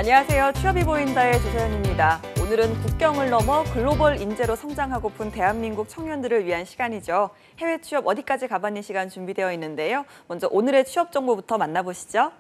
안녕하세요. 취업이 보인다의 조서연입니다. 오늘은 국경을 넘어 글로벌 인재로 성장하고픈 대한민국 청년들을 위한 시간이죠. 해외 취업 어디까지 가봤니 시간 준비되어 있는데요. 먼저 오늘의 취업 정보부터 만나보시죠.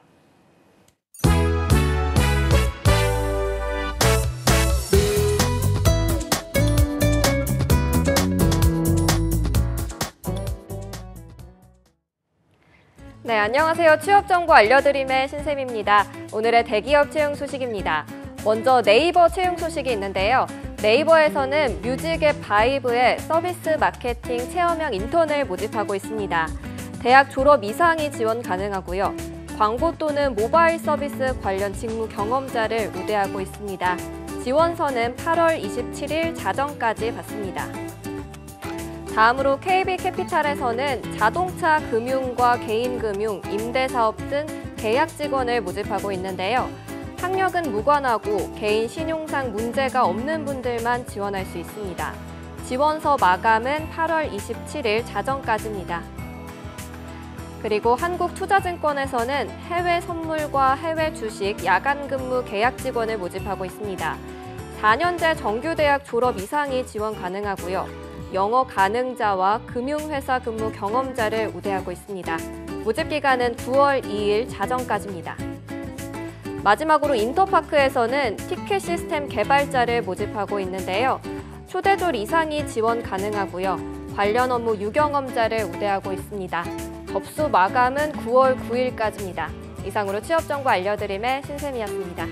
네, 안녕하세요. 취업 정보 알려드림의 신샘입니다. 오늘의 대기업 채용 소식입니다. 먼저 네이버 채용 소식이 있는데요. 네이버에서는 뮤직앱 바이브에 서비스 마케팅 체험형 인턴을 모집하고 있습니다. 대학 졸업 이상이 지원 가능하고요. 광고 또는 모바일 서비스 관련 직무 경험자를 우대하고 있습니다. 지원서는 8월 27일 자정까지 받습니다. 다음으로 KB캐피탈에서는 자동차 금융과 개인금융, 임대사업 등 계약 직원을 모집하고 있는데요. 학력은 무관하고 개인 신용상 문제가 없는 분들만 지원할 수 있습니다. 지원서 마감은 8월 27일 자정까지입니다. 그리고 한국투자증권에서는 해외 선물과 해외 주식, 야간 근무 계약 직원을 모집하고 있습니다. 4년제 정규대학 졸업 이상이 지원 가능하고요. 영어 가능자와 금융회사 근무 경험자를 우대하고 있습니다. 모집 기간은 9월 2일 자정까지입니다. 마지막으로 인터파크에서는 티켓 시스템 개발자를 모집하고 있는데요. 초대졸 이상이 지원 가능하고요. 관련 업무 유경험자를 우대하고 있습니다. 접수 마감은 9월 9일까지입니다. 이상으로 취업 정보 알려드림의 신샘이었습니다.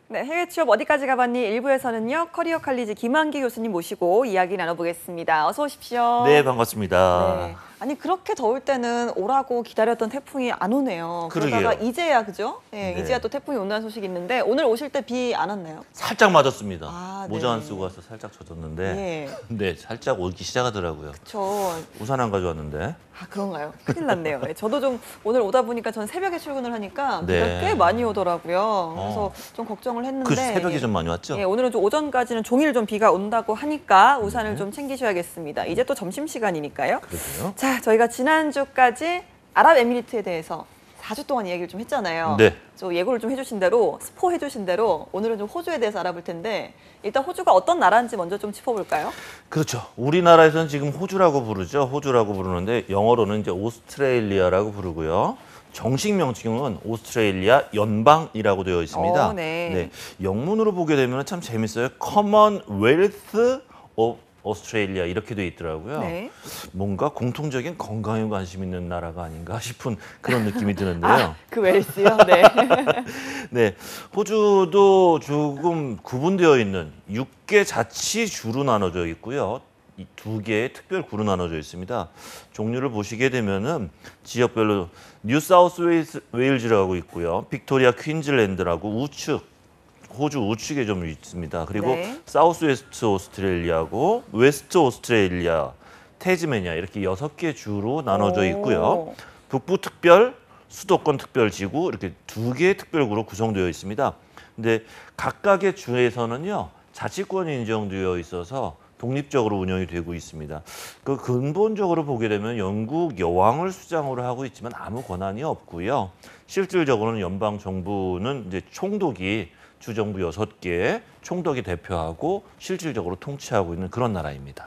네, 해외 취업 어디까지 가봤니? 1부에서는요. 커리어 칼리지 김한기 교수님 모시고 이야기 나눠보겠습니다. 어서 오십시오. 네, 반갑습니다. 네. 아니 그렇게 더울 때는 오라고 기다렸던 태풍이 안 오네요. 그러게요. 그러다가 이제야 그죠? 네, 네. 이제야 또 태풍이 온다는 소식이 있는데 오늘 오실 때 비 안 왔나요? 살짝 맞았습니다. 아, 모자 안 네. 쓰고 와서 살짝 젖었는데 예. 네, 살짝 오기 시작하더라고요. 저 우산 안 가져왔는데. 아 그런가요? 큰일 났네요. 네, 저도 좀 오늘 오다 보니까 전 새벽에 출근을 하니까 비가 네. 꽤 많이 오더라고요. 그래서 좀 걱정을 했는데 그 새벽에 예. 좀 많이 왔죠? 예, 오늘은 좀 오전까지는 종일 좀 비가 온다고 하니까 우산을 네. 좀 챙기셔야겠습니다. 이제 또 점심시간이니까요. 그러게요. 자, 저희가 지난주까지 아랍에미리트에 대해서 4주 동안 이야기를 좀 했잖아요. 네. 저 예고를 좀 해주신 대로, 스포 해주신 대로 오늘은 좀 호주에 대해서 알아볼 텐데 일단 호주가 어떤 나라인지 먼저 좀 짚어볼까요? 그렇죠. 우리나라에서는 지금 호주라고 부르죠. 호주라고 부르는데 영어로는 이제 오스트레일리아라고 부르고요. 정식 명칭은 오스트레일리아 연방이라고 되어 있습니다. 네. 영문으로 보게 되면 참 재밌어요. Commonwealth of 오스트레일리아 이렇게 돼 있더라고요. 네. 뭔가 공통적인 건강에 관심 있는 나라가 아닌가 싶은 그런 느낌이 드는데요. 아, 그 웨일스요? 네. 네, 호주도 조금 구분되어 있는 6개 자치주로 나눠져 있고요. 이 2개의 특별구로 나눠져 있습니다. 종류를 보시게 되면은 지역별로 뉴 사우스 웨일즈라고 있고요. 빅토리아 퀸즐랜드라고 우측 호주 우측에 좀 있습니다. 그리고 네. 사우스 웨스트 오스트레일리아고 웨스트 오스트레일리아, 태즈메니아 이렇게 6개 주로 나눠져 있고요. 북부 특별, 수도권 특별지구 이렇게 2개의 특별구로 구성되어 있습니다. 근데 각각의 주에서는요. 자치권이 인정되어 있어서 독립적으로 운영이 되고 있습니다. 그 근본적으로 보게 되면 영국 여왕을 수장으로 하고 있지만 아무 권한이 없고요. 실질적으로는 연방 정부는 이제 총독이 주정부 6개 총독이 대표하고 실질적으로 통치하고 있는 그런 나라입니다.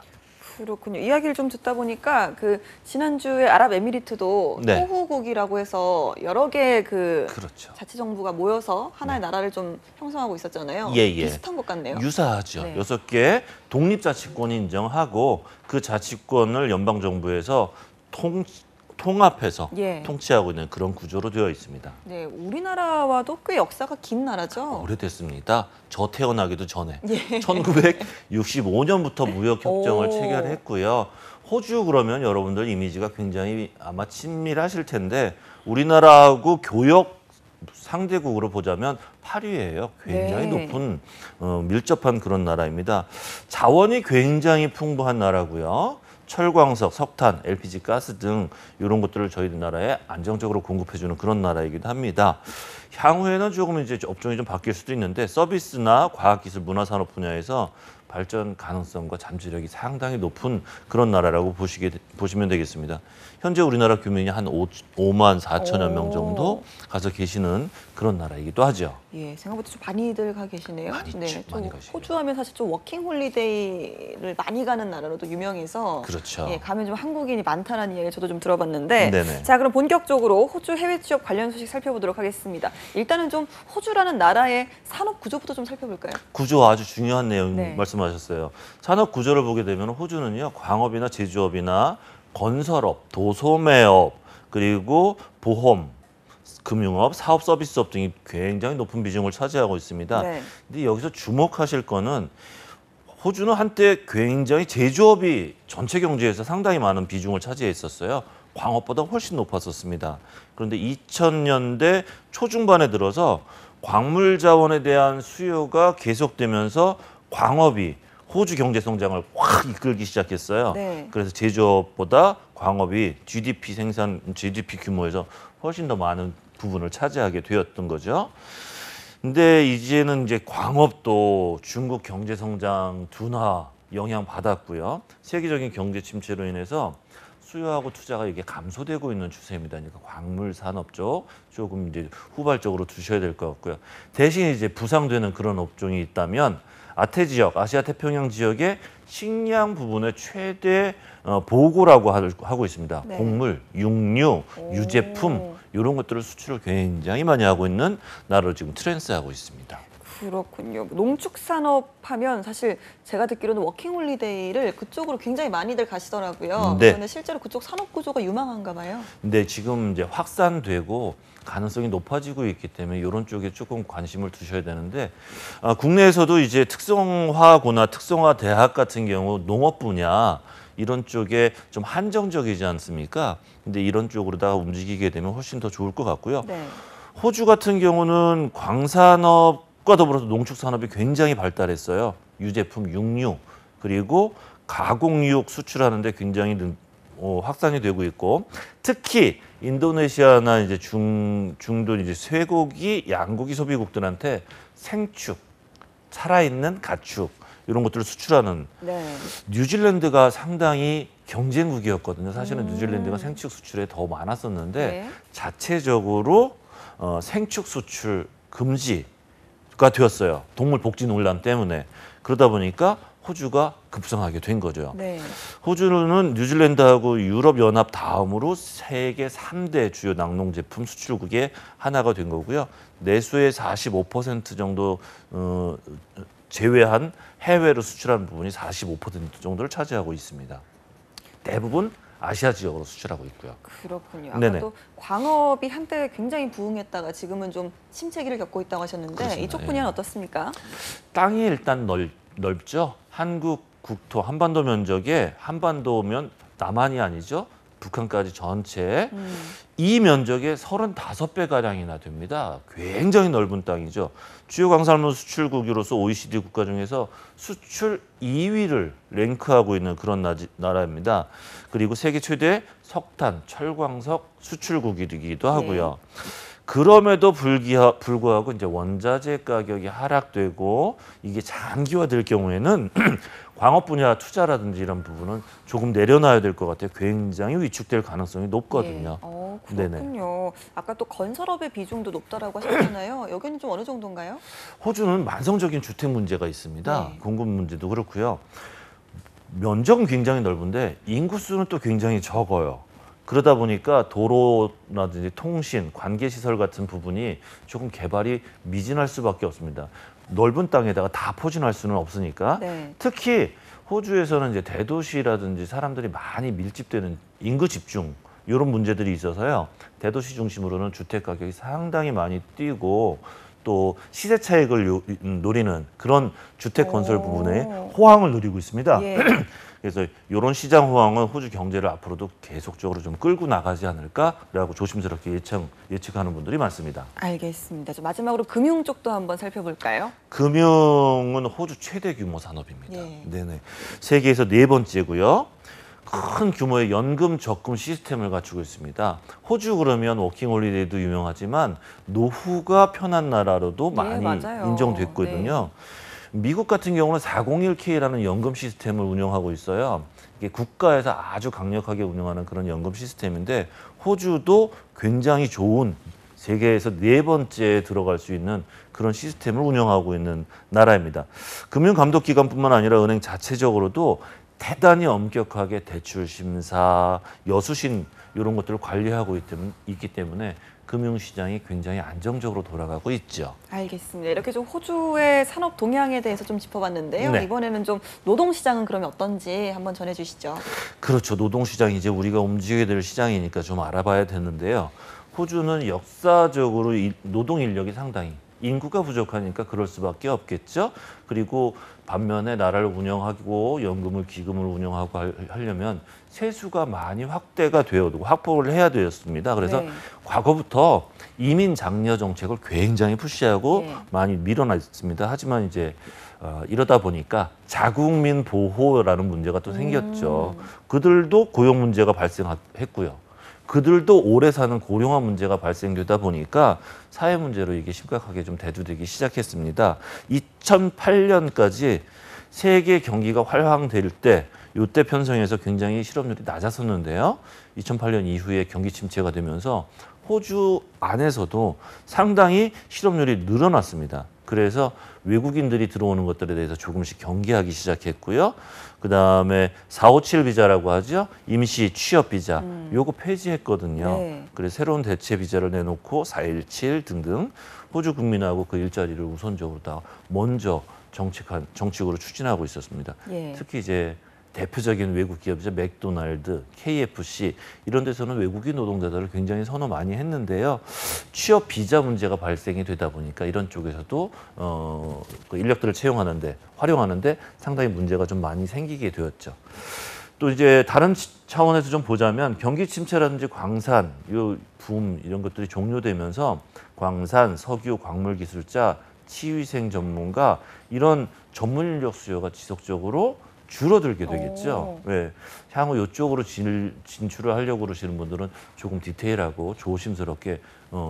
그렇군요. 이야기를 좀 듣다 보니까 그 지난주에 아랍에미리트도 네. 호후국이라고 해서 여러 개의 그렇죠. 자치정부가 모여서 하나의 나라를 좀 형성하고 있었잖아요. 예. 비슷한 것 같네요. 유사하죠. 네. 6개 독립자치권이 인정하고 그 자치권을 연방정부에서 통합해서 예. 통치하고 있는 그런 구조로 되어 있습니다. 네, 우리나라와도 꽤 역사가 긴 나라죠. 오래됐습니다. 저 태어나기도 전에 예. 1965년부터 무역협정을 오. 체결했고요. 호주 그러면 여러분들 이미지가 굉장히 아마 친밀하실 텐데 우리나라하고 교역 상대국으로 보자면 8위예요. 굉장히 네. 높은 밀접한 그런 나라입니다. 자원이 굉장히 풍부한 나라고요. 철광석, 석탄, LPG 가스 등 이런 것들을 저희 나라에 안정적으로 공급해주는 그런 나라이기도 합니다. 향후에는 조금 이제 업종이 좀 바뀔 수도 있는데 서비스나 과학기술, 문화산업 분야에서 발전 가능성과 잠재력이 상당히 높은 그런 나라라고 보시면 되겠습니다. 현재 우리나라 규모이 한 5만 4천여 명 정도 가서 계시는 그런 나라이기도 하죠. 예, 생각보다 좀 많이들 가 계시네요. 많이 네, 있죠. 많이 좀 가시죠. 호주하면 사실 좀 워킹 홀리데이를 많이 가는 나라로도 유명해서 그렇죠. 예, 가면 좀 한국인이 많다라는 이야기 저도 좀 들어봤는데 네네. 자, 그럼 본격적으로 호주 해외 취업 관련 소식 살펴보도록 하겠습니다. 일단은 좀 호주라는 나라의 산업 구조부터 좀 살펴볼까요? 구조 아주 중요한 내용 네. 말씀하셨어요. 산업 구조를 보게 되면 호주는요, 광업이나 제조업이나 건설업, 도소매업, 그리고 보험, 금융업, 사업 서비스업 등이 굉장히 높은 비중을 차지하고 있습니다. 네. 근데 여기서 주목하실 거는 호주는 한때 굉장히 제조업이 전체 경제에서 상당히 많은 비중을 차지했었어요. 광업보다 훨씬 높았었습니다. 그런데 2000년대 초중반에 들어서 광물 자원에 대한 수요가 계속되면서 광업이 호주 경제 성장을 확 이끌기 시작했어요. 네. 그래서 제조업보다 광업이 GDP 규모에서 훨씬 더 많은 부분을 차지하게 되었던 거죠. 근데 이제는 이제 광업도 중국 경제 성장 둔화 영향 받았고요. 세계적인 경제 침체로 인해서 수요하고 투자가 이게 감소되고 있는 추세입니다. 그러니까 광물 산업 쪽 조금 이제 후발적으로 두셔야 될 것 같고요. 대신 이제 부상되는 그런 업종이 있다면 아태 지역, 아시아 태평양 지역의 식량 부분의 최대 보고라고 하고 있습니다. 네. 곡물, 육류, 오. 유제품 이런 것들을 수출을 굉장히 많이 하고 있는 나라로 지금 트랜스하고 있습니다. 그렇군요. 농축산업 하면 사실 제가 듣기로는 워킹홀리데이를 그쪽으로 굉장히 많이들 가시더라고요. 네. 그런데 실제로 그쪽 산업 구조가 유망한가 봐요. 근데 지금 이제 확산되고 가능성이 높아지고 있기 때문에 이런 쪽에 조금 관심을 두셔야 되는데 국내에서도 이제 특성화고나 특성화 대학 같은 경우 농업 분야 이런 쪽에 좀 한정적이지 않습니까? 근데 이런 쪽으로다가 움직이게 되면 훨씬 더 좋을 것 같고요. 네. 호주 같은 경우는 광산업과 더불어서 농축산업이 굉장히 발달했어요. 유제품, 육류, 그리고 가공육 수출하는데 굉장히 확산이 되고 있고 특히 인도네시아나 이제 중도 이제 쇠고기, 양고기 소비국들한테 생축, 살아있는 가축 이런 것들을 수출하는 네. 뉴질랜드가 상당히 경쟁국이었거든요. 사실은 뉴질랜드가 생축 수출에 더 많았었는데 네. 자체적으로 생축 수출 금지가 되었어요. 동물 복지 논란 때문에. 그러다 보니까 호주가 급성하게 된 거죠. 네. 호주는 뉴질랜드하고 유럽연합 다음으로 세계 3대 주요 낙농 제품 수출국의 하나가 된 거고요. 내수의 45% 정도 제외한 해외로 수출하는 부분이 45% 정도를 차지하고 있습니다. 대부분 아시아 지역으로 수출하고 있고요. 그렇군요. 네네. 아까도 광업이 한때 굉장히 부흥했다가 지금은 좀 침체기를 겪고 있다고 하셨는데 그렇습니다. 이쪽 예. 분야는 어떻습니까? 땅이 일단 넓죠. 한국 국토 한반도 면적에 한반도면 남한이 아니죠. 북한까지 전체 이 면적의 35배 가량이나 됩니다. 굉장히 넓은 땅이죠. 주요 광산물 수출국으로서 OECD 국가 중에서 수출 2위를 랭크하고 있는 그런 나라입니다. 그리고 세계 최대 석탄, 철광석 수출국이기도 하고요. 그럼에도 불구하고 이제 원자재 가격이 하락되고 이게 장기화될 경우에는 광업 분야 투자라든지 이런 부분은 조금 내려놔야 될 것 같아요. 굉장히 위축될 가능성이 높거든요. 예. 그렇군요. 아까 또 건설업의 비중도 높다라고 하셨잖아요. 여기는 좀 어느 정도인가요? 호주는 만성적인 주택 문제가 있습니다. 네. 공급 문제도 그렇고요. 면적은 굉장히 넓은데 인구수는 또 굉장히 적어요. 그러다 보니까 도로라든지 통신, 관계시설 같은 부분이 조금 개발이 미진할 수밖에 없습니다. 넓은 땅에다가 다 포진할 수는 없으니까. 네. 특히 호주에서는 이제 대도시라든지 사람들이 많이 밀집되는 인구 집중 이런 문제들이 있어서요. 대도시 중심으로는 주택 가격이 상당히 많이 뛰고 또 시세 차익을 노리는 그런 주택 건설 부분에 호황을 누리고 있습니다. 예. 그래서 이런 시장 호황은 호주 경제를 앞으로도 계속적으로 좀 끌고 나가지 않을까라고 조심스럽게 예측하는 분들이 많습니다. 알겠습니다. 좀 마지막으로 금융 쪽도 한번 살펴볼까요? 금융은 호주 최대 규모 산업입니다. 예. 네네. 세계에서 네 번째고요. 큰 규모의 연금 적금 시스템을 갖추고 있습니다. 호주 그러면 워킹홀리데이도 유명하지만 노후가 편한 나라로도 많이 맞아요. 인정됐거든요. 미국 같은 경우는 401k라는 연금 시스템을 운영하고 있어요. 이게 국가에서 아주 강력하게 운영하는 그런 연금 시스템인데 호주도 굉장히 좋은 세계에서 4번째에 들어갈 수 있는 그런 시스템을 운영하고 있는 나라입니다. 금융감독기관뿐만 아니라 은행 자체적으로도 대단히 엄격하게 대출 심사, 여수신 이런 것들을 관리하고 있기 때문에 금융시장이 굉장히 안정적으로 돌아가고 있죠. 알겠습니다. 이렇게 좀 호주의 산업 동향에 대해서 좀 짚어봤는데요. 네. 이번에는 좀 노동시장은 그러면 어떤지 한번 전해주시죠. 그렇죠. 노동시장이 이제 우리가 움직여야 될 시장이니까 좀 알아봐야 되는데요. 호주는 역사적으로 노동 인력이 상당히 인구가 부족하니까 그럴 수밖에 없겠죠. 그리고 반면에 나라를 운영하고 연금을 기금을 운영하고 하려면 세수가 많이 확대가 되어도 확보를 해야 되었습니다. 그래서 네. 과거부터 이민 장려 정책을 굉장히 푸시하고 네. 많이 밀어놨습니다. 하지만 이제 이러다 보니까 자국민 보호라는 문제가 또 생겼죠. 그들도 고용 문제가 발생했고요. 그들도 오래 사는 고령화 문제가 발생되다 보니까 사회 문제로 이게 심각하게 좀 대두되기 시작했습니다. 2008년까지 세계 경기가 활황될 때 이때 편성에서 굉장히 실업률이 낮았었는데요. 2008년 이후에 경기 침체가 되면서 호주 안에서도 상당히 실업률이 늘어났습니다. 그래서 외국인들이 들어오는 것들에 대해서 조금씩 경계하기 시작했고요. 그다음에 457 비자라고 하죠. 임시 취업 비자. 요거 폐지했거든요. 네. 그래서 새로운 대체 비자를 내놓고 417 등등 호주 국민하고 그 일자리를 우선적으로 다 먼저 정책으로 추진하고 있었습니다. 예. 특히 이제 대표적인 외국 기업이죠. 맥도날드, KFC 이런 데서는 외국인 노동자들을 굉장히 선호 많이 했는데요. 취업 비자 문제가 발생이 되다 보니까 이런 쪽에서도 그 인력들을 채용하는데 활용하는데 상당히 문제가 좀 많이 생기게 되었죠. 또 이제 다른 차원에서 좀 보자면 경기 침체라든지 광산, 붐 이런 것들이 종료되면서 광산, 석유, 광물 기술자, 치위생 전문가 이런 전문 인력 수요가 지속적으로 줄어들게 되겠죠. 네. 향후 이쪽으로 진출을 하려고 그러시는 분들은 조금 디테일하고 조심스럽게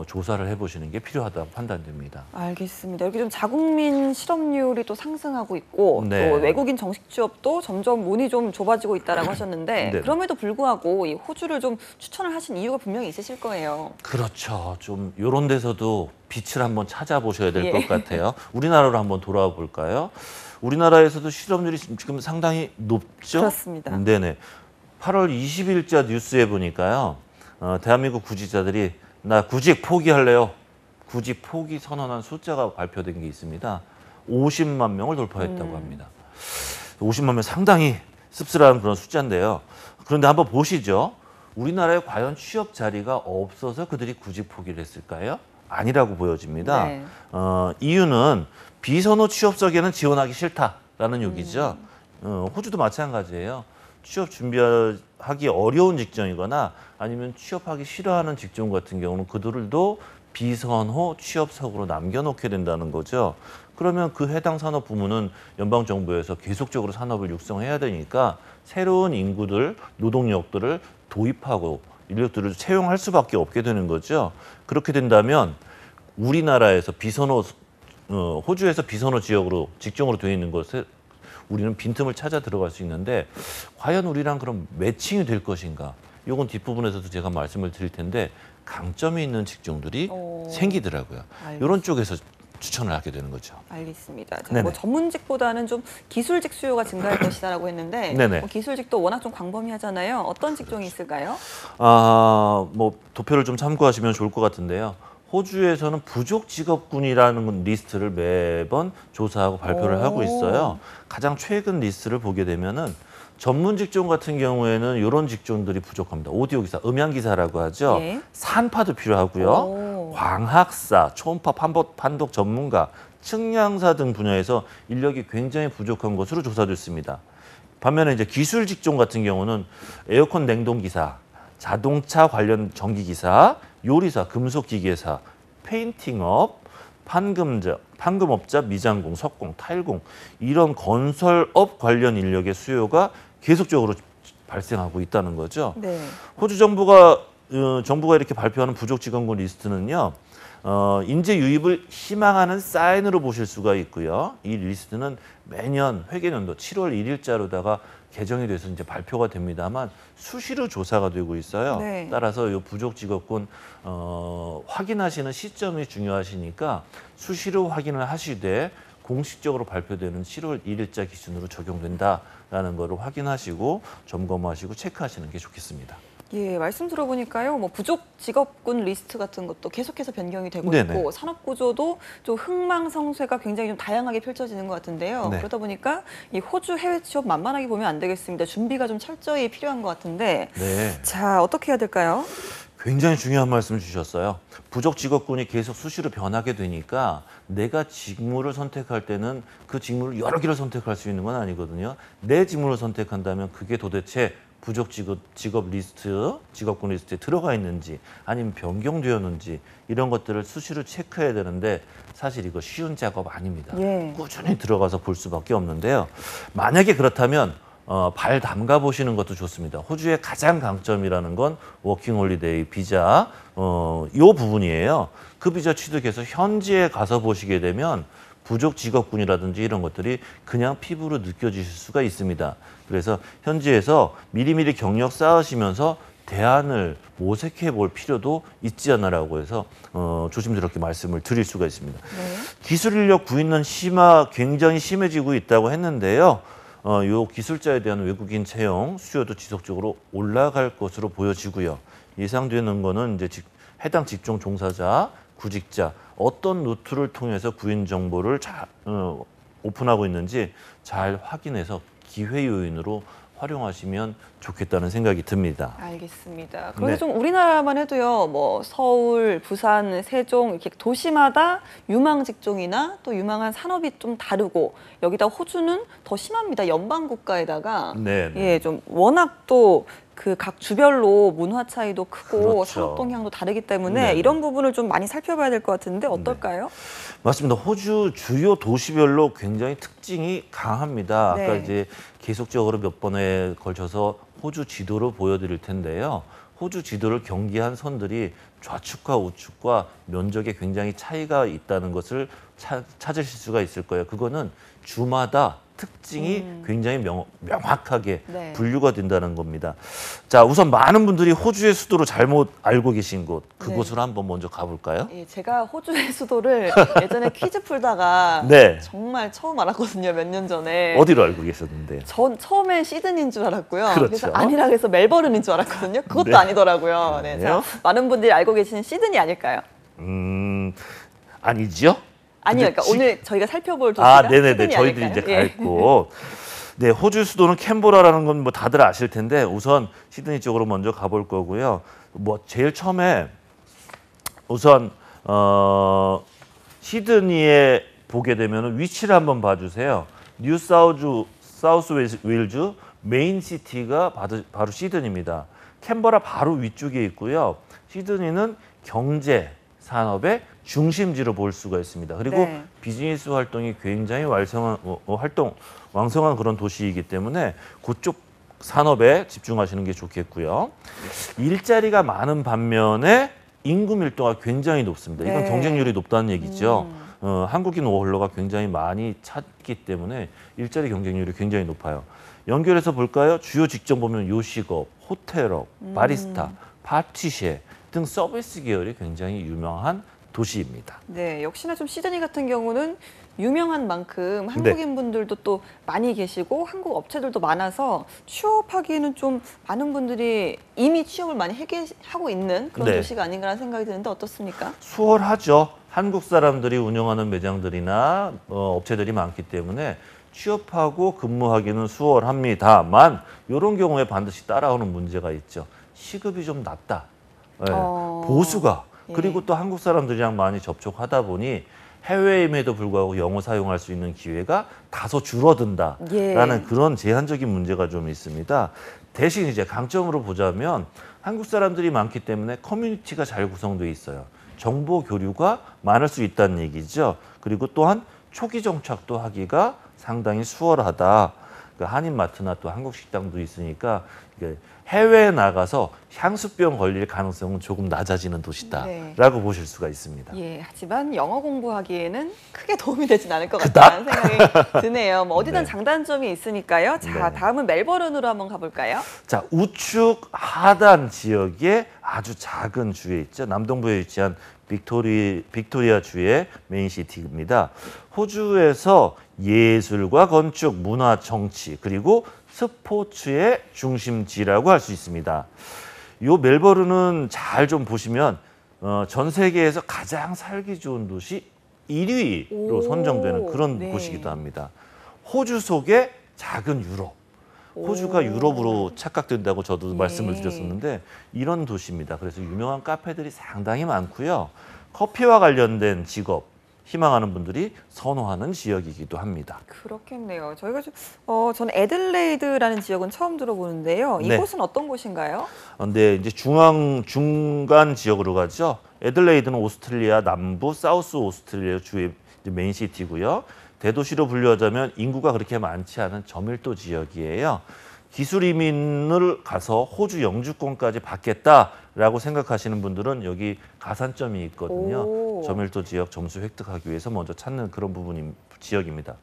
조사를 해보시는 게 필요하다고 판단됩니다. 알겠습니다. 이렇게 좀 자국민 실업률이 또 상승하고 있고 네. 또 외국인 정식 취업도 점점 문이 좀 좁아지고 있다라고 하셨는데 네. 그럼에도 불구하고 이 호주를 좀 추천을 하신 이유가 분명히 있으실 거예요. 그렇죠. 좀 이런 데서도 빛을 한번 찾아보셔야 될 예. 것 같아요. 우리나라로 한번 돌아와 볼까요? 우리나라에서도 실업률이 지금 상당히 높죠? 그렇습니다. 네네. 8월 20일자 뉴스에 보니까요. 대한민국 구직자들이 나 구직 포기할래요. 구직 포기 선언한 숫자가 발표된 게 있습니다. 50만 명을 돌파했다고 합니다. 50만 명 상당히 씁쓸한 그런 숫자인데요. 그런데 한번 보시죠. 우리나라에 과연 취업 자리가 없어서 그들이 구직 포기를 했을까요? 아니라고 보여집니다. 네. 이유는 비선호 취업석에는 지원하기 싫다라는 얘기죠. 호주도 마찬가지예요. 취업 준비하기 어려운 직종이거나 아니면 취업하기 싫어하는 직종 같은 경우는 그들도 비선호 취업석으로 남겨놓게 된다는 거죠. 그러면 그 해당 산업 부문은 연방정부에서 계속적으로 산업을 육성해야 되니까 새로운 인구들, 노동력들을 도입하고 인력들을 채용할 수밖에 없게 되는 거죠. 그렇게 된다면 우리나라에서 비선호, 호주에서 비선호 지역으로 직종으로 되어 있는 곳에 우리는 빈틈을 찾아 들어갈 수 있는데 과연 우리랑 그럼 매칭이 될 것인가? 이건 뒷부분에서도 제가 말씀을 드릴 텐데 강점이 있는 직종들이 생기더라고요. 알겠습니다. 이런 쪽에서 추천을 하게 되는 거죠. 알겠습니다. 자, 네네. 뭐 전문직보다는 좀 기술직 수요가 증가할 것이다라고 했는데 네네. 뭐 기술직도 워낙 좀 광범위하잖아요. 어떤 직종이 있을까요? 뭐 도표를 좀 참고하시면 좋을 것 같은데요. 호주에서는 부족 직업군이라는 리스트를 매번 조사하고 발표를 하고 있어요. 가장 최근 리스트를 보게 되면은 전문 직종 같은 경우에는 이런 직종들이 부족합니다. 오디오 기사, 음향 기사라고 하죠. 예. 산파도 필요하고요. 광학사, 초음파 판독 전문가, 측량사 등 분야에서 인력이 굉장히 부족한 것으로 조사됐습니다. 반면에 이제 기술 직종 같은 경우는 에어컨 냉동 기사, 자동차 관련 전기 기사, 요리사, 금속 기계사, 페인팅업, 판금업자, 미장공, 석공, 타일공 이런 건설업 관련 인력의 수요가 계속적으로 발생하고 있다는 거죠. 네. 호주 정부가 이렇게 발표하는 부족 직원군 리스트는요. 인재 유입을 희망하는 사인으로 보실 수가 있고요. 이 리스트는 매년 회계년도 7월 1일자로다가 개정이 돼서 이제 발표가 됩니다만 수시로 조사가 되고 있어요. 네. 따라서 이 부족 직업군 확인하시는 시점이 중요하시니까 수시로 확인을 하시되 공식적으로 발표되는 7월 1일자 기준으로 적용된다라는 거를 확인하시고 점검하시고 체크하시는 게 좋겠습니다. 예, 말씀 들어보니까요, 뭐 부족 직업군 리스트 같은 것도 계속해서 변경이 되고 네네. 있고 산업 구조도 좀 흥망성쇠가 굉장히 좀 다양하게 펼쳐지는 것 같은데요. 네. 그러다 보니까 이 호주 해외 취업 만만하게 보면 안 되겠습니다. 준비가 좀 철저히 필요한 것 같은데, 네. 자 어떻게 해야 될까요? 굉장히 중요한 말씀 주셨어요. 부족 직업군이 계속 수시로 변하게 되니까 내가 직무를 선택할 때는 그 직무를 여러 개를 선택할 수 있는 건 아니거든요. 내 직무를 선택한다면 그게 도대체 부족 직업 리스트, 직업군 리스트에 들어가 있는지 아니면 변경되었는지 이런 것들을 수시로 체크해야 되는데 사실 이거 쉬운 작업 아닙니다. 예. 꾸준히 들어가서 볼 수밖에 없는데요. 만약에 그렇다면 발 담가 보시는 것도 좋습니다. 호주의 가장 강점이라는 건 워킹홀리데이 비자 요 부분이에요. 그 비자 취득해서 현지에 가서 보시게 되면 부족 직업군이라든지 이런 것들이 그냥 피부로 느껴지실 수가 있습니다. 그래서 현지에서 미리미리 경력 쌓으시면서 대안을 모색해 볼 필요도 있지 않나라고 해서 조심스럽게 말씀을 드릴 수가 있습니다. 네. 기술 인력 구인은 굉장히 심해지고 있다고 했는데요. 요 기술자에 대한 외국인 채용 수요도 지속적으로 올라갈 것으로 보여지고요. 예상되는 거는 이제 해당 직종 종사자, 구직자 어떤 루트를 통해서 구인 정보를 오픈하고 있는지 잘 확인해서 기회 요인으로 활용하시면 좋겠다는 생각이 듭니다. 알겠습니다. 그런데 네. 좀 우리나라만 해도요, 뭐 서울, 부산, 세종 이렇게 도시마다 유망 직종이나 또 유망한 산업이 좀 다르고 여기다 호주는 더 심합니다. 연방 국가에다가 네, 네. 예, 좀 워낙 또 그 각 주별로 문화 차이도 크고 그렇죠. 산업 동향도 다르기 때문에 네. 이런 부분을 좀 많이 살펴봐야 될 것 같은데 어떨까요? 맞습니다. 호주 주요 도시별로 굉장히 특징이 강합니다. 아까 네. 이제 계속적으로 몇 번에 걸쳐서 호주 지도를 보여드릴 텐데요. 호주 지도를 경계한 선들이 좌측과 우측과 면적에 굉장히 차이가 있다는 것을 찾으실 수가 있을 거예요. 그거는 주마다 특징이 굉장히 명확하게 네. 분류가 된다는 겁니다. 자, 우선 많은 분들이 호주의 수도로 잘못 알고 계신 곳, 그곳으로 한번 먼저 가볼까요? 예, 제가 호주의 수도를 예전에 퀴즈 풀다가 네. 정말 처음 알았거든요. 몇 년 전에. 어디로 알고 계셨는데요? 전 처음엔 시드니인 줄 알았고요. 그렇죠. 그래서 아니라 그래서 멜버른인 줄 알았거든요. 그것도 네. 아니더라고요. 네, 그래요? 자, 많은 분들이 알고 계시는 시드니 아닐까요? 아니죠? 아니요. 근데 그러니까 오늘 저희가 살펴볼 도시가 네네네. 시드니 저희들이 아닐까요? 이제 가 예. 있고. 네, 호주 수도는 캔버라라는 건 뭐 다들 아실 텐데 우선 시드니 쪽으로 먼저 가볼 거고요. 뭐 제일 처음에 우선 시드니에 보게 되면 위치를 한번 봐주세요. 뉴 사우스 웨일즈 메인 시티가 바로 시드니입니다. 캔버라 바로 위쪽에 있고요. 시드니는 경제 산업의 중심지로 볼 수가 있습니다. 그리고 네. 비즈니스 활동이 굉장히 왕성한 그런 도시이기 때문에 그쪽 산업에 집중하시는 게 좋겠고요. 일자리가 많은 반면에 인구 밀도가 굉장히 높습니다. 이건 네. 경쟁률이 높다는 얘기죠. 한국인 워홀러가 굉장히 많이 찾기 때문에 일자리 경쟁률이 굉장히 높아요. 연결해서 볼까요? 주요 직종 보면 요식업, 호텔업, 바리스타, 파티셰 등 서비스 계열이 굉장히 유명한 도시입니다. 네, 역시나 좀 시드니 같은 경우는 유명한 만큼 한국인 분들도 또 많이 계시고 한국 업체들도 많아서 취업하기에는 좀 많은 분들이 이미 취업을 많이 하고 있는 그런 네. 도시가 아닌가라는 생각이 드는데 어떻습니까? 수월하죠. 한국 사람들이 운영하는 매장들이나 업체들이 많기 때문에 취업하고 근무하기는 수월합니다만 이런 경우에 반드시 따라오는 문제가 있죠. 시급이 좀 낮다. 네. 보수가. 예. 그리고 또 한국 사람들이랑 많이 접촉하다 보니 해외임에도 불구하고 영어 사용할 수 있는 기회가 다소 줄어든다라는 예. 그런 제한적인 문제가 좀 있습니다. 대신 이제 강점으로 보자면 한국 사람들이 많기 때문에 커뮤니티가 잘 구성되어 있어요. 정보 교류가 많을 수 있다는 얘기죠. 그리고 또한 초기 정착도 하기가 상당히 수월하다. 한인마트나 또 한국 식당도 있으니까 해외에 나가서 향수병 걸릴 가능성은 조금 낮아지는 도시다라고 보실 수가 있습니다. 예, 하지만 영어 공부하기에는 크게 도움이 되진 않을 것 같다는 생각이 드네요. 뭐 어디든 네. 장단점이 있으니까요. 자, 네. 다음은 멜버른으로 한번 가볼까요? 자, 우측 하단 지역에 아주 작은 주에 있죠. 남동부에 위치한 빅토리아 주의 메인시티입니다. 호주에서 예술과 건축, 문화, 정치, 그리고 스포츠의 중심지라고 할 수 있습니다. 요 멜버른은 잘 좀 보시면 전 세계에서 가장 살기 좋은 도시 1위로 선정되는 그런 네. 곳이기도 합니다. 호주 속의 작은 유럽. 호주가 유럽으로 착각된다고 저도 말씀을 드렸었는데 이런 도시입니다. 그래서 유명한 카페들이 상당히 많고요. 커피와 관련된 직업 희망하는 분들이 선호하는 지역이기도 합니다. 그렇겠네요. 저희가 저는 애들레이드라는 지역은 처음 들어보는데요. 네. 이곳은 어떤 곳인가요? 근데 이제 중간 지역으로 가죠. 애들레이드는 오스트레일리아 남부 사우스 오스트레일리아 주의 메인시티고요. 대도시로 분류하자면 인구가 그렇게 많지 않은 저밀도 지역이에요. 기술 이민을 가서 호주 영주권까지 받겠다라고 생각하시는 분들은 여기 가산점이 있거든요. 오. 저밀도 지역 점수 획득하기 위해서 먼저 찾는 그런 지역입니다.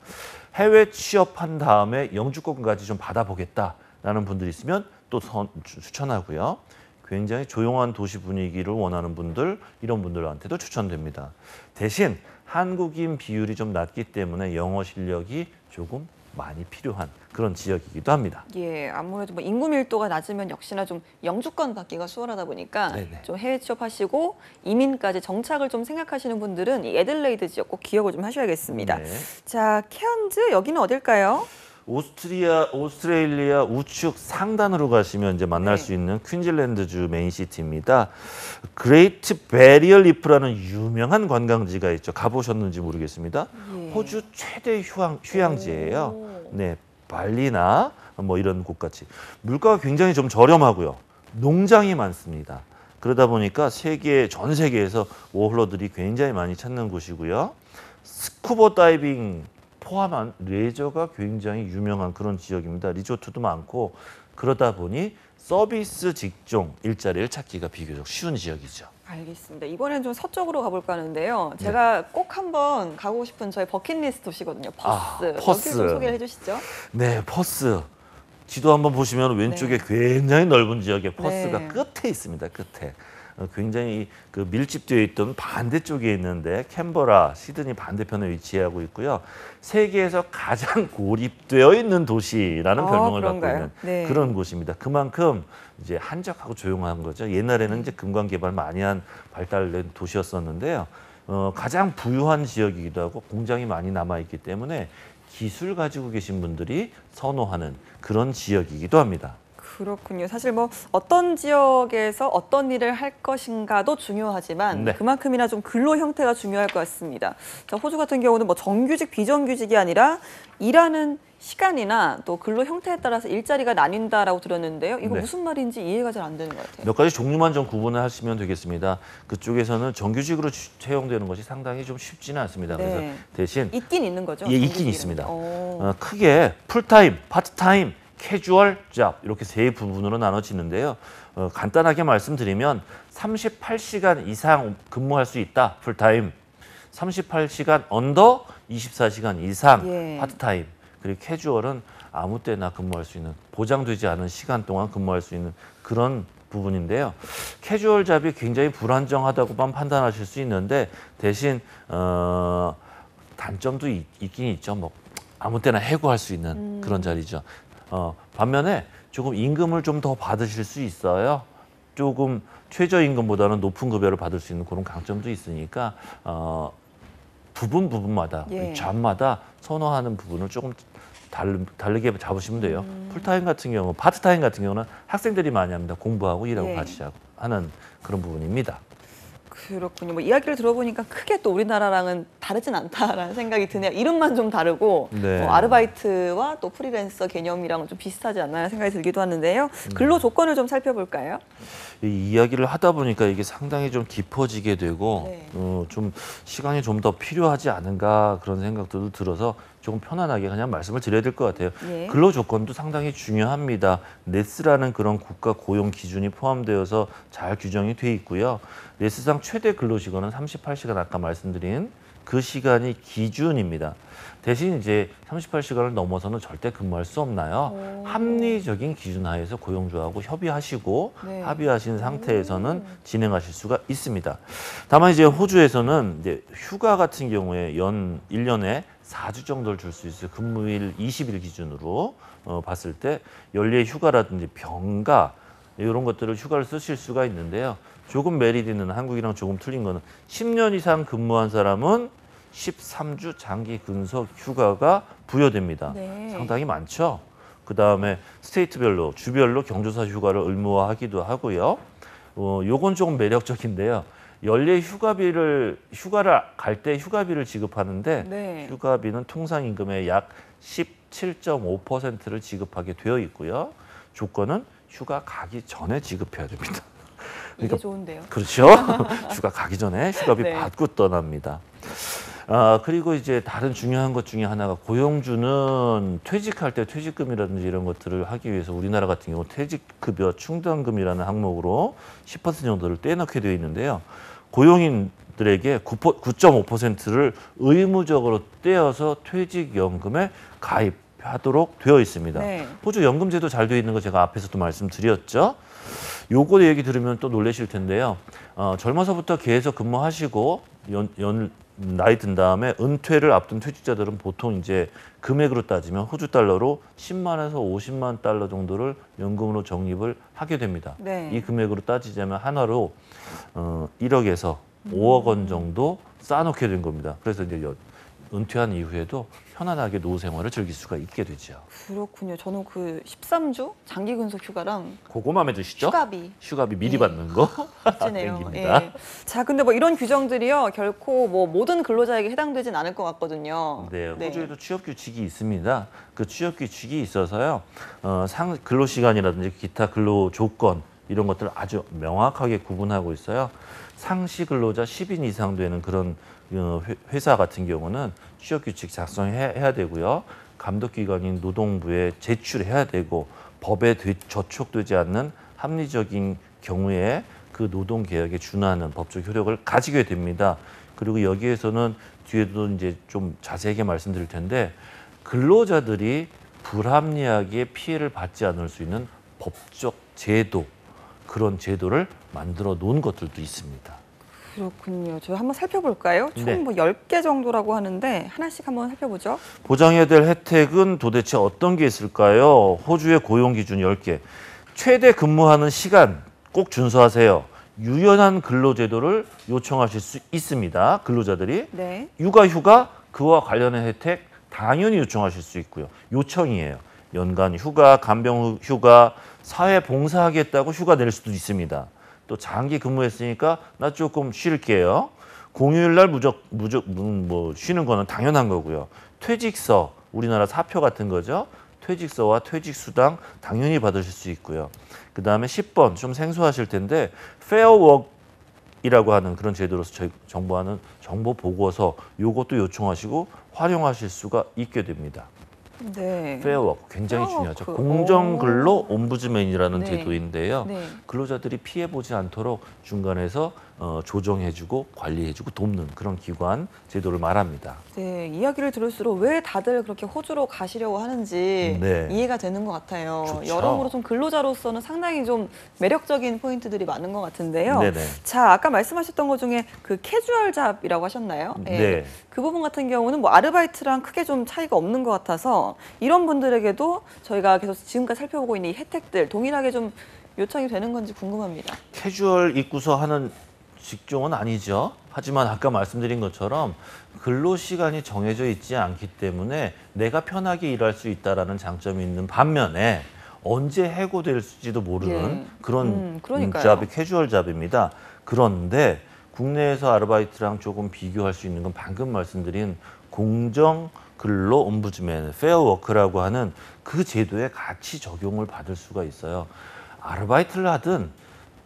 해외 취업한 다음에 영주권까지 좀 받아보겠다라는 분들이 있으면 또 추천하고요. 굉장히 조용한 도시 분위기를 원하는 분들, 이런 분들한테도 추천됩니다. 대신 한국인 비율이 좀 낮기 때문에 영어 실력이 조금 많이 필요한 그런 지역이기도 합니다. 예, 아무래도 뭐 인구 밀도가 낮으면 역시나 좀 영주권 받기가 수월하다 보니까 네네. 좀 해외 취업하시고 이민까지 정착을 좀 생각하시는 분들은 이 애들레이드 지역 꼭 기억을 좀 하셔야겠습니다. 네. 자, 케언즈 여기는 어딜까요? 오스트레일리아 우측 상단으로 가시면 이제 만날 네. 수 있는 퀸즐랜드주 메인시티입니다. 그레이트 베리어 리프라는 유명한 관광지가 있죠. 가보셨는지 모르겠습니다. 예. 호주 최대 휴양지예요. 오. 네, 발리나 뭐 이런 곳같이 물가가 굉장히 좀 저렴하고요. 농장이 많습니다. 그러다 보니까 전 세계에서 워홀러들이 굉장히 많이 찾는 곳이고요. 스쿠버 다이빙 포함한 레저가 굉장히 유명한 그런 지역입니다. 리조트도 많고 그러다 보니 서비스 직종 일자리를 찾기가 비교적 쉬운 지역이죠. 알겠습니다. 이번엔 좀 서쪽으로 가볼까 하는데요. 제가 꼭 한번 가고 싶은 저의 버킷리스트 도시거든요. 퍼스. 퍼스. 여기 좀 소개를 해주시죠. 네, 퍼스. 지도 한번 보시면 왼쪽에 굉장히 넓은 지역에 퍼스가 네. 끝에 있습니다. 끝에. 굉장히 그 밀집되어 있던 반대쪽에 있는데 캔버라, 시드니 반대편에 위치하고 있고요. 세계에서 가장 고립되어 있는 도시라는 별명을 갖고 그런가요? 있는 네. 그런 곳입니다. 그만큼 이제 한적하고 조용한 거죠. 옛날에는 이제 금관 개발 많이 한 발달된 도시였었는데요. 가장 부유한 지역이기도 하고 공장이 많이 남아 있기 때문에 기술 가지고 계신 분들이 선호하는 그런 지역이기도 합니다. 그렇군요. 사실 뭐 어떤 지역에서 어떤 일을 할 것인가도 중요하지만 네. 그만큼이나 좀 근로 형태가 중요할 것 같습니다. 자, 호주 같은 경우는 뭐 정규직, 비정규직이 아니라 일하는 시간이나 또 근로 형태에 따라서 일자리가 나뉜다라고 들었는데요. 이거 네. 무슨 말인지 이해가 잘 안 되는 것 같아요. 몇 가지 종류만 좀 구분을 하시면 되겠습니다. 그쪽에서는 정규직으로 채용되는 것이 상당히 좀 쉽지는 않습니다. 네. 그래서 대신 있긴 있는 거죠? 예, 있긴 정규직이라는 있습니다. 게? 오. 크게 풀타임, 파트타임, 캐주얼 잡 이렇게 세 부분으로 나눠지는데요. 간단하게 말씀드리면 38시간 이상 근무할 수 있다. 풀타임. 38시간 언더 24시간 이상 예. 파트타임. 그리고 캐주얼은 아무 때나 근무할 수 있는 보장되지 않은 시간 동안 근무할 수 있는 그런 부분인데요. 캐주얼 잡이 굉장히 불안정하다고만 판단하실 수 있는데 대신 단점도 있긴 있죠. 뭐 아무 때나 해고할 수 있는 그런 자리죠. 반면에 조금 임금을 좀 더 받으실 수 있어요. 조금 최저임금보다는 높은 급여를 받을 수 있는 그런 강점도 있으니까 부분마다 예. 잡마다 선호하는 부분을 조금 다르게 잡으시면 돼요. 풀타임 같은 경우, 파트타임 같은 경우는 학생들이 많이 합니다. 공부하고 일하고 예. 같이 하는 그런 부분입니다. 그렇군요. 뭐 이야기를 들어보니까 크게 또 우리나라랑은 다르진 않다라는 생각이 드네요. 이름만 좀 다르고 네. 아르바이트와 또 프리랜서 개념이랑은 좀 비슷하지 않나 생각이 들기도 하는데요. 근로 조건을 좀 살펴볼까요? 이 이야기를 하다 보니까 이게 상당히 좀 깊어지게 되고 네. 좀 시간이 좀 더 필요하지 않은가 그런 생각도 들어서 조금 편안하게 그냥 말씀을 드려야 될 것 같아요. 예. 근로 조건도 상당히 중요합니다. 네스라는 그런 국가 고용 기준이 포함되어서 잘 규정이 돼 있고요. 네스상 최대 근로시간은 38시간 아까 말씀드린 그 시간이 기준입니다. 대신 이제 38시간을 넘어서는 절대 근무할 수 없나요? 합리적인 기준 하에서 고용주하고 협의하시고 네. 합의하신 상태에서는 진행하실 수가 있습니다. 다만 이제 호주에서는 이제 휴가 같은 경우에 연 1년에 4주 정도를 줄 수 있어요. 근무일 20일 기준으로 봤을 때 연례 휴가라든지 병가 이런 것들을 휴가를 쓰실 수가 있는데요. 조금 메리트 있는 한국이랑 조금 틀린 거는 10년 이상 근무한 사람은 13주 장기 근속 휴가가 부여됩니다. 네. 상당히 많죠. 그다음에 스테이트별로 주별로 경조사 휴가를 의무화하기도 하고요. 요건 조금 매력적인데요. 연례 휴가를 갈 때 휴가비를 지급하는데 네. 휴가비는 통상 임금의 약 17.5%를 지급하게 되어 있고요. 조건은 휴가 가기 전에 지급해야 됩니다. 이게 좋은데요. 그렇죠. 휴가 가기 전에 휴가비 네. 받고 떠납니다. 그리고 이제 다른 중요한 것 중에 하나가 고용주는 퇴직할 때 퇴직금이라든지 이런 것들을 하기 위해서 우리나라 같은 경우 퇴직급여 충당금이라는 항목으로 10% 정도를 떼놓게 되어 있는데요. 고용인들에게 9.5%를 의무적으로 떼어서 퇴직연금에 가입하도록 되어 있습니다. 네. 호주 연금제도 잘 되어 있는 거 제가 앞에서도 말씀드렸죠. 요거 얘기 들으면 또 놀라실 텐데요. 젊어서부터 계속 근무하시고 나이 든 다음에 은퇴를 앞둔 퇴직자들은 보통 이제 금액으로 따지면 호주 달러로 10만에서 50만 달러 정도를 연금으로 적립을 하게 됩니다. 네. 이 금액으로 따지자면 하나로 1억에서 5억 원 정도 쌓아놓게 된 겁니다. 그래서 이제 은퇴한 이후에도 편안하게 노후 생활을 즐길 수가 있게 되죠. 그렇군요. 저는 그 13주 장기 근속 휴가랑 그거 마음에 드시죠? 휴가비 미리 예. 받는 거 찌네요. 땡깁니다. 예. 자, 근데 뭐 이런 규정들이요 결코 뭐 모든 근로자에게 해당되진 않을 것 같거든요. 네, 호주에도 취업 규칙이 있습니다. 그 취업 규칙이 있어서요. 근로 시간이라든지 기타 근로 조건 이런 것들을 아주 명확하게 구분하고 있어요. 상시 근로자 10인 이상 되는 그런 회사 같은 경우는 취업 규칙 작성해야 되고요. 감독기관인 노동부에 제출해야 되고 법에 저촉되지 않는 합리적인 경우에 그 노동개혁에 준하는 법적 효력을 가지게 됩니다. 그리고 여기에서는 뒤에도 이제 좀 자세하게 말씀드릴 텐데 근로자들이 불합리하게 피해를 받지 않을 수 있는 법적 제도, 그런 제도를 만들어 놓은 것들도 있습니다. 그렇군요. 저희 한번 살펴볼까요? 총 네. 뭐 10개 정도라고 하는데 하나씩 한번 살펴보죠. 보장해야 될 혜택은 도대체 어떤 게 있을까요? 호주의 고용 기준 10개. 최대 근무하는 시간 꼭 준수하세요. 유연한 근로제도를 요청하실 수 있습니다. 근로자들이. 네. 육아휴가 그와 관련한 혜택 당연히 요청하실 수 있고요. 요청이에요. 연간 휴가, 간병휴가, 사회봉사하겠다고 휴가 낼 수도 있습니다. 또 장기 근무했으니까 나 조금 쉴게요. 공휴일날 뭐 쉬는 거는 당연한 거고요. 퇴직서, 우리나라 사표 같은 거죠. 퇴직서와 퇴직수당 당연히 받으실 수 있고요. 그 다음에 10번 좀 생소하실 텐데 페어워크이라고 하는 그런 제도로서 저희 정부하는 정보 보고서 요것도 요청하시고 활용하실 수가 있게 됩니다. 네. 페어워크 굉장히 중요하죠. 페어워크. 공정근로 옴부즈맨이라는 네. 제도인데요. 네. 근로자들이 피해보지 않도록 중간에서 조정해주고 관리해주고 돕는 그런 기관 제도를 말합니다. 네, 이야기를 들을수록 왜 다들 그렇게 호주로 가시려고 하는지 네. 이해가 되는 것 같아요. 좋죠. 여러모로 좀 근로자로서는 상당히 좀 매력적인 포인트들이 많은 것 같은데요. 네네. 자, 아까 말씀하셨던 것 중에 그 캐주얼 잡이라고 하셨나요? 예. 네. 그 부분 같은 경우는 뭐 아르바이트랑 크게 좀 차이가 없는 것 같아서 이런 분들에게도 저희가 계속 지금까지 살펴보고 있는 이 혜택들 동일하게 좀 요청이 되는 건지 궁금합니다. 캐주얼 입고서 하는 직종은 아니죠. 하지만 아까 말씀드린 것처럼 근로시간이 정해져 있지 않기 때문에 내가 편하게 일할 수 있다는 장점이 있는 반면에 언제 해고될지도 모르는 예. 그런 그러니까요. 잡이 캐주얼 잡입니다. 그런데 국내에서 아르바이트랑 조금 비교할 수 있는 건 방금 말씀드린 공정 근로 옴부즈맨, 페어워크라고 하는 그 제도에 같이 적용을 받을 수가 있어요. 아르바이트를 하든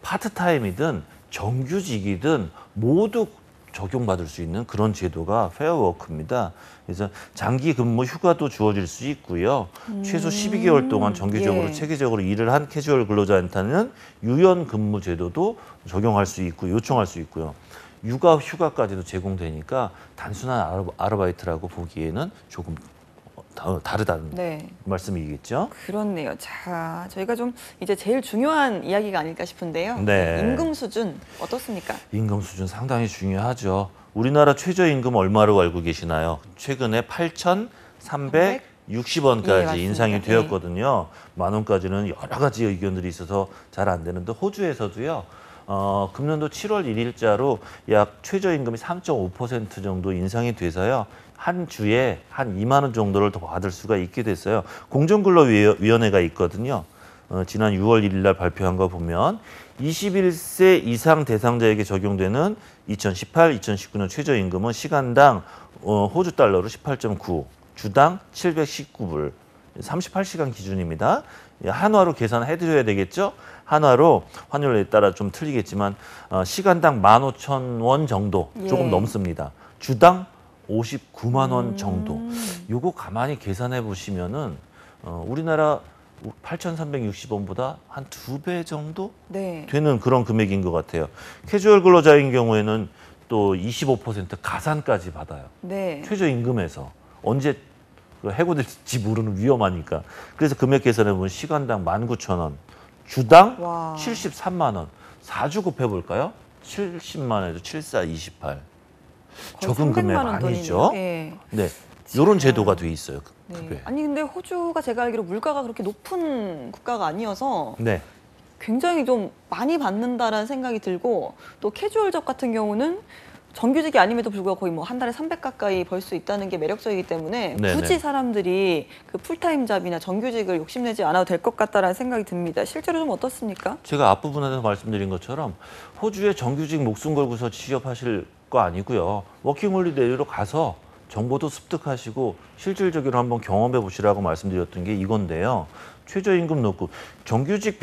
파트타임이든 정규직이든 모두 적용받을 수 있는 그런 제도가 페어워크입니다. 그래서 장기 근무 휴가도 주어질 수 있고요. 최소 12개월 동안 정기적으로 예. 체계적으로 일을 한 캐주얼 근로자한테는 유연 근무 제도도 적용할 수 있고 요청할 수 있고요. 육아 휴가까지도 제공되니까 단순한 아르바이트라고 보기에는 조금 다르다는 네. 말씀이겠죠? 그렇네요. 자, 저희가 좀 이제 제일 중요한 이야기가 아닐까 싶은데요. 네. 임금 수준 어떻습니까? 임금 수준 상당히 중요하죠. 우리나라 최저임금 얼마로 알고 계시나요? 최근에 8,360원까지 예, 맞습니다. 인상이 되었거든요. 만 원까지는 여러 가지 의견들이 있어서 잘 안 되는데 호주에서도요. 금년도 7월 1일자로 약 최저임금이 3.5% 정도 인상이 돼서요. 한 주에 한 2만 원 정도를 더 받을 수가 있게 됐어요. 공정근로위원회가 있거든요. 지난 6월 1일 날 발표한 거 보면 21세 이상 대상자에게 적용되는 2018, 2019년 최저임금은 시간당 호주 달러로 18.9, 주당 719불, 38시간 기준입니다. 한화로 계산해드려야 되겠죠? 한화로 환율에 따라 좀 틀리겠지만 시간당 15,000원 정도 조금 예. 넘습니다. 주당 59만 원 정도. 요거 가만히 계산해 보시면은 우리나라 8,360원보다 한 2배 정도 네. 되는 그런 금액인 것 같아요. 캐주얼 근로자인 경우에는 또 25% 가산까지 받아요. 네. 최저임금에서 언제 해고될지 모르는 위험하니까. 그래서 금액 계산해 보면 시간당 19,000원, 주당 와. 73만 원. 4주 곱해 볼까요? 70만원에서 74, 28. 거의 적은 금액 300만 원 아니죠? 돈이네요. 예. 네, 이런 제도가 돼 있어요. 네. 급여에. 아니 근데 호주가 제가 알기로 물가가 그렇게 높은 국가가 아니어서 네, 굉장히 좀 많이 받는다라는 생각이 들고 또 캐주얼 잡 같은 경우는 정규직이 아님에도 불구하고 거의 뭐 한 달에 300 가까이 벌 수 있다는 게 매력적이기 때문에 네네. 굳이 사람들이 그 풀타임 잡이나 정규직을 욕심내지 않아도 될 것 같다라는 생각이 듭니다. 실제로 좀 어떻습니까? 제가 앞부분에서 말씀드린 것처럼 호주에 정규직 목숨 걸고서 취업하실 거 아니고요. 워킹홀리데이로 가서 정보도 습득하시고 실질적으로 한번 경험해 보시라고 말씀드렸던 게 이건데요. 최저임금 놓고 정규직,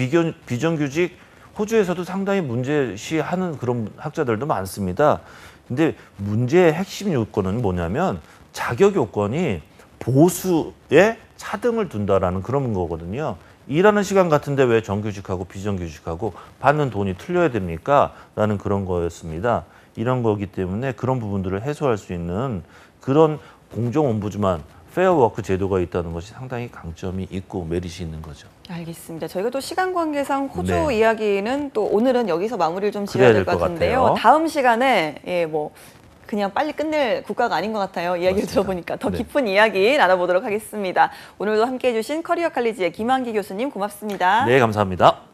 비정규직 호주에서도 상당히 문제시하는 그런 학자들도 많습니다. 근데 문제의 핵심 요건은 뭐냐면 자격 요건이 보수에 차등을 둔다라는 그런 거거든요. 일하는 시간 같은데 왜 정규직하고 비정규직하고 받는 돈이 틀려야 됩니까? 라는 그런 거였습니다. 이런 거기 때문에 그런 부분들을 해소할 수 있는 그런 공정옴부즈만 페어워크 제도가 있다는 것이 상당히 강점이 있고 메리트 있는 거죠. 알겠습니다. 저희가 또 시간 관계상 호주 네. 이야기는 또 오늘은 여기서 마무리를 좀 지어야 될 것 같은데요. 같아요. 다음 시간에 뭐 그냥 빨리 끝낼 국가가 아닌 것 같아요. 이야기를 맞습니다. 들어보니까 더 네. 깊은 이야기 나눠보도록 하겠습니다. 오늘도 함께해 주신 커리어 칼리지의 김한기 교수님 고맙습니다. 네, 감사합니다.